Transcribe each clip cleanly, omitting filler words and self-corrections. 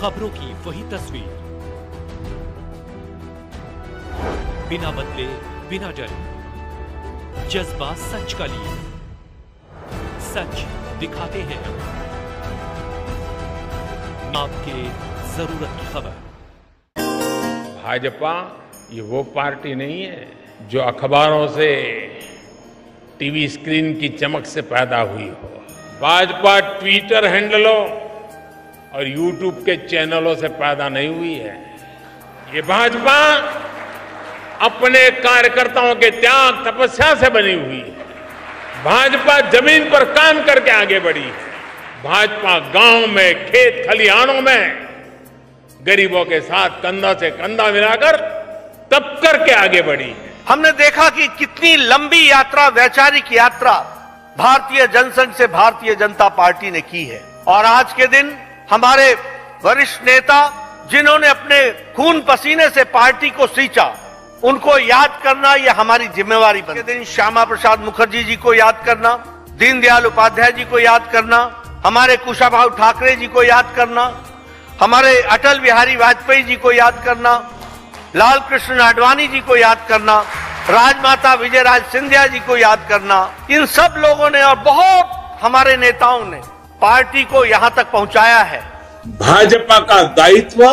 खबरों की वही तस्वीर, बिना बदले बिना डरे, जज्बा सच का लिए, सच दिखाते हैं आपके जरूरत की खबर। भाजपा ये वो पार्टी नहीं है जो अखबारों से, टीवी स्क्रीन की चमक से पैदा हुई हो। भाजपा ट्विटर हैंडलों और यूट्यूब के चैनलों से पैदा नहीं हुई है। ये भाजपा अपने कार्यकर्ताओं के त्याग तपस्या से बनी हुई है। भाजपा जमीन पर काम करके आगे बढ़ी है। भाजपा गांव में, खेत खलिहानों में गरीबों के साथ कंधा से कंधा मिलाकर तब करके आगे बढ़ी है। हमने देखा कि कितनी लंबी यात्रा, वैचारिक यात्रा भारतीय जनसंघ से भारतीय जनता पार्टी ने की है। और आज के दिन हमारे वरिष्ठ नेता, जिन्होंने अपने खून पसीने से पार्टी को सींचा, उनको याद करना यह हमारी जिम्मेवारी बनती है। दिन श्यामा प्रसाद मुखर्जी जी को याद करना, दीनदयाल उपाध्याय जी को याद करना, हमारे कुशाभाऊ ठाकरे जी को याद करना, हमारे अटल बिहारी वाजपेयी जी को याद करना, लाल कृष्ण आडवाणी जी को याद करना, राजमाता विजयराज सिंधिया जी को याद करना। इन सब लोगों ने और बहुत हमारे नेताओं ने पार्टी को यहां तक पहुंचाया है। भाजपा का दायित्व,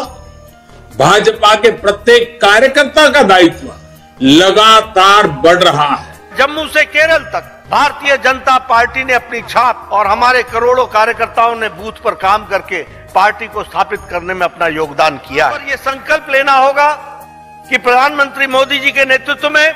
भाजपा के प्रत्येक कार्यकर्ता का दायित्व लगातार बढ़ रहा है। जम्मू से केरल तक भारतीय जनता पार्टी ने अपनी छाप, और हमारे करोड़ों कार्यकर्ताओं ने बूथ पर काम करके पार्टी को स्थापित करने में अपना योगदान किया है। और ये संकल्प लेना होगा कि प्रधानमंत्री मोदी जी के नेतृत्व में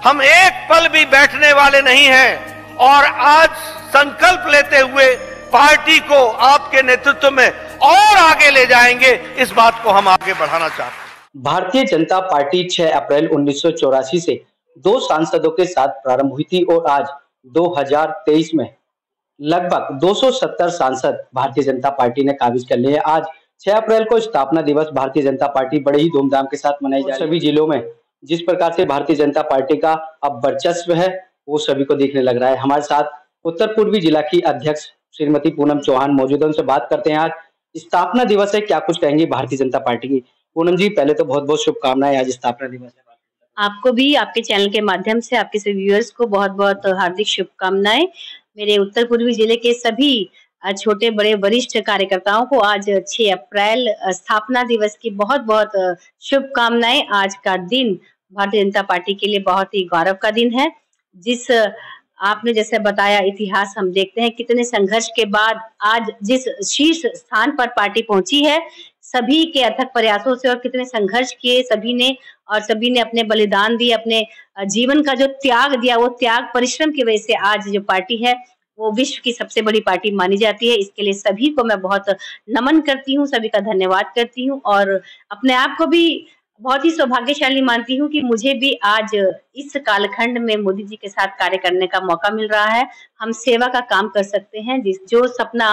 हम एक पल भी बैठने वाले नहीं हैं। और आज संकल्प लेते हुए पार्टी को आपके नेतृत्व में और आगे ले जाएंगे, इस बात को हम आगे बढ़ाना चाहते हैं। भारतीय जनता पार्टी 6 अप्रैल 1984 से 2 सांसदों के साथ प्रारंभ हुई थी और आज 2023 में लगभग 270 सांसद भारतीय जनता पार्टी ने काबिज कर लिए हैं। आज 6 अप्रैल को स्थापना दिवस भारतीय जनता पार्टी बड़े ही धूमधाम के साथ मनाई जा रही है। सभी जिलों में जिस प्रकार से भारतीय जनता पार्टी का अब वर्चस्व है, वो सभी को दिखने लग रहा है। हमारे साथ उत्तर पूर्वी जिला की अध्यक्ष श्रीमती पूनम चौहान मौजूद है, उनसे बात करते हैं। आज स्थापना दिवस है, क्या कुछ कहेंगी भारतीय जनता पार्टी की? पूनम जी, पहले तो बहुत बहुत शुभकामनाएं, आज स्थापना दिवस है। आपको भी, आपके चैनल के माध्यम से आपके सभी व्यूअर्स को बहुत बहुत हार्दिक शुभकामनाएं। मेरे उत्तर पूर्वी जिले के सभी छोटे बड़े वरिष्ठ कार्यकर्ताओं को आज 6 अप्रैल स्थापना दिवस की बहुत बहुत शुभकामनाएं। आज का दिन भारतीय जनता पार्टी के लिए बहुत ही गौरव का दिन है। जिस आपने जैसे बताया इतिहास हम देखते हैं, कितने संघर्ष के बाद आज जिस शीर्ष स्थान पर पार्टी पहुंची है, सभी के अथक प्रयासों से, और कितने संघर्ष किए सभी ने, और सभी ने अपने बलिदान दिए, अपने जीवन का जो त्याग दिया, वो त्याग परिश्रम की वजह से आज जो पार्टी है वो विश्व की सबसे बड़ी पार्टी मानी जाती है। इसके लिए सभी को मैं बहुत नमन करती हूँ, सभी का धन्यवाद करती हूँ, और अपने आप को भी बहुत ही सौभाग्यशाली मानती हूँ कि मुझे भी आज इस कालखंड में मोदी जी के साथ कार्य करने का मौका मिल रहा है। हम सेवा का काम कर सकते हैं। जो सपना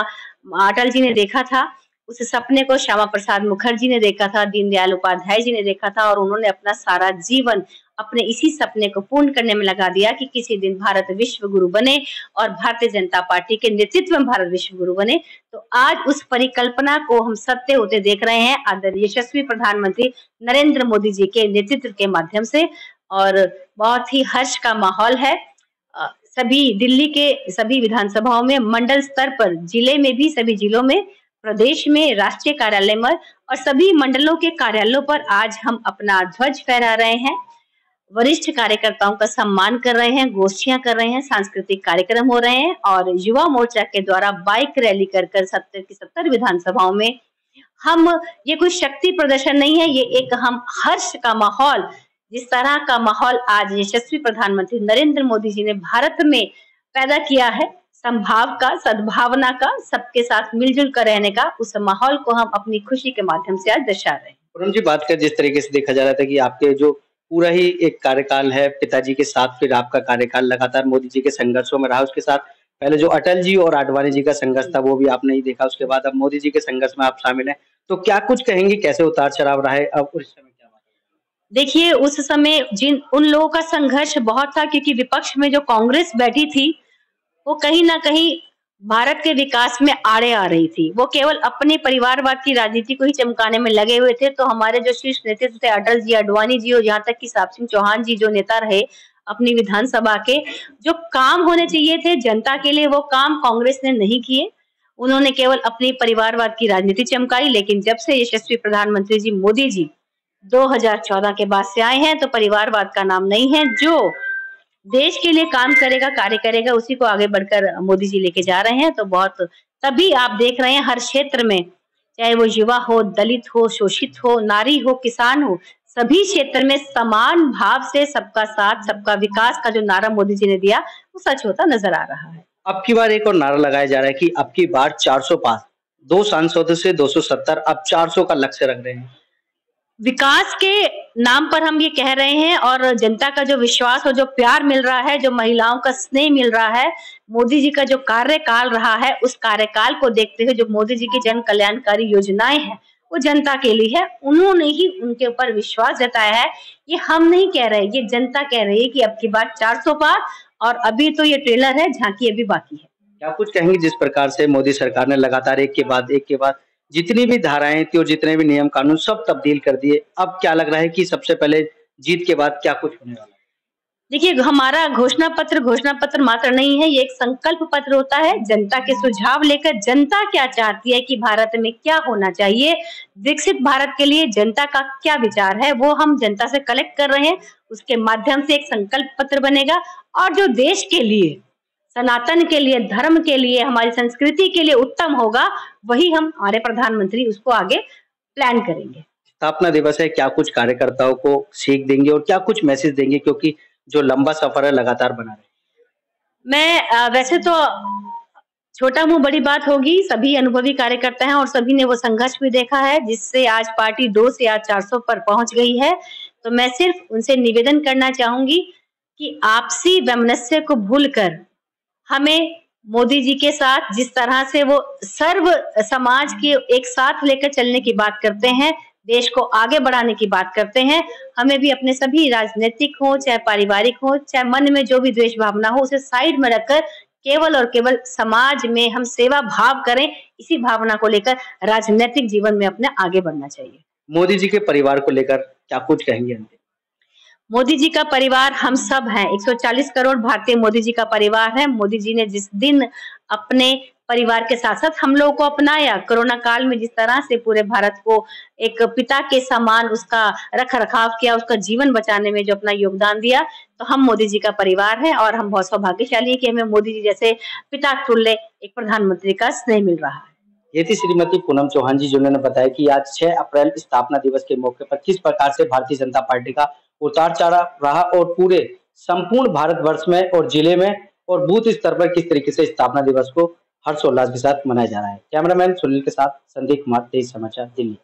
अटल जी ने देखा था, उस सपने को श्यामा प्रसाद मुखर्जी ने देखा था, दीनदयाल उपाध्याय जी ने देखा था, और उन्होंने अपना सारा जीवन अपने इसी सपने को पूर्ण करने में लगा दिया कि किसी दिन भारत विश्व गुरु बने और भारतीय जनता पार्टी के नेतृत्व में भारत विश्व गुरु बने। तो आज उस परिकल्पना को हम सत्य होते देख रहे हैं आदरणीय यशस्वी प्रधानमंत्री नरेंद्र मोदी जी के नेतृत्व के माध्यम से, और बहुत ही हर्ष का माहौल है। सभी दिल्ली के सभी विधानसभाओं में, मंडल स्तर पर, जिले में भी, सभी जिलों में, प्रदेश में, राष्ट्रीय कार्यालय में और सभी मंडलों के कार्यालयों पर आज हम अपना ध्वज फहरा रहे हैं, वरिष्ठ कार्यकर्ताओं का सम्मान कर रहे हैं, गोष्ठियां कर रहे हैं, सांस्कृतिक कार्यक्रम हो रहे हैं, और युवा मोर्चा के द्वारा बाइक रैली कर 70 की 70 विधानसभाओं में हम, ये कोई शक्ति प्रदर्शन नहीं है, ये एक हम हर्ष का माहौल, जिस तरह का माहौल आज यशस्वी प्रधानमंत्री नरेंद्र मोदी जी ने भारत में पैदा किया है, संभाव का, सद्भावना का, सबके साथ मिलजुल कर रहने का, उस माहौल को हम अपनी खुशी के माध्यम से आज दर्शा रहे हैं। पूनम जी, बात कर जिस तरीके से देखा जा रहा था कि आपके जो पूरा ही एक कार्यकाल है पिताजी के साथ, फिर आपका कार्यकाल लगातार मोदी जी के संघर्षों में रहा, उसके साथ पहले जो अटल जी और आडवाणी जी का संघर्ष था वो भी आपने ही देखा, उसके बाद अब मोदी जी के संघर्ष में आप शामिल हैं, तो क्या कुछ कहेंगे, कैसे उतार चढ़ाव रहा है अब उस समय? क्या बात है? देखिए, उस समय उन लोगों का संघर्ष बहुत था, क्योंकि विपक्ष में जो कांग्रेस बैठी थी वो कहीं ना कहीं भारत के विकास में आड़े आ रही थी। वो केवल अपने परिवारवाद की राजनीति को ही चमकाने में लगे हुए थे। तो हमारे जो शीर्ष नेतृत्व थे, अटल जी, आडवाणी जी और यहाँ तक कि शिवराज सिंह चौहान जी जो नेता रहे अपनी विधानसभा के, जो काम होने चाहिए थे जनता के लिए, वो काम कांग्रेस ने नहीं किए। उन्होंने केवल अपनी परिवारवाद की राजनीति चमकाई। लेकिन जब से यशस्वी प्रधानमंत्री जी मोदी जी 2014 के बाद से आए हैं तो परिवारवाद का नाम नहीं है। जो देश के लिए काम करेगा, कार्य करेगा, उसी को आगे बढ़कर मोदी जी लेके जा रहे हैं। तो बहुत तभी आप देख रहे हैं हर क्षेत्र में, चाहे वो युवा हो, दलित हो, शोषित हो, नारी हो, किसान हो, सभी क्षेत्र में समान भाव से सबका साथ, सबका विकास का जो नारा मोदी जी ने दिया वो सच होता नजर आ रहा है। अब की बार एक और नारा लगाया जा रहा है कि अब की बार 400 पास, 2 सांसदों से 270, अब 400 का लक्ष्य रख रहे हैं। विकास के नाम पर हम ये कह रहे हैं और जनता का जो विश्वास और जो प्यार मिल रहा है, जो महिलाओं का स्नेह मिल रहा है, मोदी जी का जो कार्यकाल रहा है, उस कार्यकाल को देखते हुए जो मोदी जी की जन कल्याणकारी योजनाएं हैं वो जनता के लिए है। उन्होंने ही उनके ऊपर विश्वास जताया है। ये हम नहीं कह रहे, ये जनता कह रही है कि अब की बार 400 पार, और अभी तो ये ट्रेलर है, झांकी अभी बाकी है। क्या कुछ कहेंगे जिस प्रकार से मोदी सरकार ने लगातार एक के बाद जितनी भी धाराएं थी और जितने भी नियम कानून सब तब्दील कर दिए, अब क्या लग रहा है कि सबसे पहले जीत के बाद क्या कुछ होने वाला है? देखिए, हमारा घोषणा पत्र मात्र नहीं है, ये एक संकल्प पत्र होता है। जनता के सुझाव लेकर जनता क्या चाहती है कि भारत में क्या होना चाहिए, विकसित भारत के लिए जनता का क्या विचार है, वो हम जनता से कलेक्ट कर रहे हैं। उसके माध्यम से एक संकल्प पत्र बनेगा और जो देश के लिए, सनातन के लिए, धर्म के लिए, हमारी संस्कृति के लिए उत्तम होगा, वही हमारे प्रधानमंत्री उसको आगे प्लान करेंगे। स्थापना दिवस है, क्या कुछ कार्यकर्ताओं को सीख देंगे और क्या कुछ मैसेज देंगे, क्योंकि जो लंबा सफर है लगातार बना रहे? मैं वैसे तो छोटा मुंह बड़ी बात होगी, सभी अनुभवी कार्यकर्ता हैं और सभी ने वो संघर्ष भी देखा है जिससे आज पार्टी 2 से आज 400 पर पहुंच गई है। तो मैं सिर्फ उनसे निवेदन करना चाहूंगी कि आपसी वैमनस्य को भूलकर हमें मोदी जी के साथ जिस तरह से वो सर्व समाज के एक साथ लेकर चलने की बात करते हैं, देश को आगे बढ़ाने की बात करते हैं, हमें भी अपने सभी राजनीतिक हो, चाहे पारिवारिक हो, चाहे मन में जो भी द्वेष भावना हो, उसे साइड में रखकर केवल और केवल समाज में हम सेवा भाव करें। इसी भावना को लेकर राजनीतिक जीवन में अपने आगे बढ़ना चाहिए। मोदी जी के परिवार को लेकर क्या कुछ कहेंगे? मोदी जी का परिवार हम सब हैं, 140 करोड़ भारतीय मोदी जी का परिवार है। मोदी जी ने जिस दिन अपने परिवार के साथ साथ हम लोगों को अपनाया, कोरोना काल में जिस तरह से पूरे भारत को एक पिता के समान उसका रख रखाव किया, उसका जीवन बचाने में जो अपना योगदान दिया, तो हम मोदी जी का परिवार है और हम बहुत सौभाग्यशाली है कि हमें मोदी जी जैसे पिता तुल्य एक प्रधानमंत्री का स्नेह मिल रहा है। ये थी श्रीमती पूनम चौहान जी, जिन्होंने बताया कि आज 6 अप्रैल स्थापना दिवस के मौके पर किस प्रकार से भारतीय जनता पार्टी का उतार चढ़ाव रहा और पूरे संपूर्ण भारतवर्ष में और जिले में और बूथ स्तर पर किस तरीके से स्थापना दिवस को हर्षोल्लास के साथ मनाया जा रहा है। कैमरामैन सुनील के साथ संदीप कुमार, तेज समाचार, दिल्ली।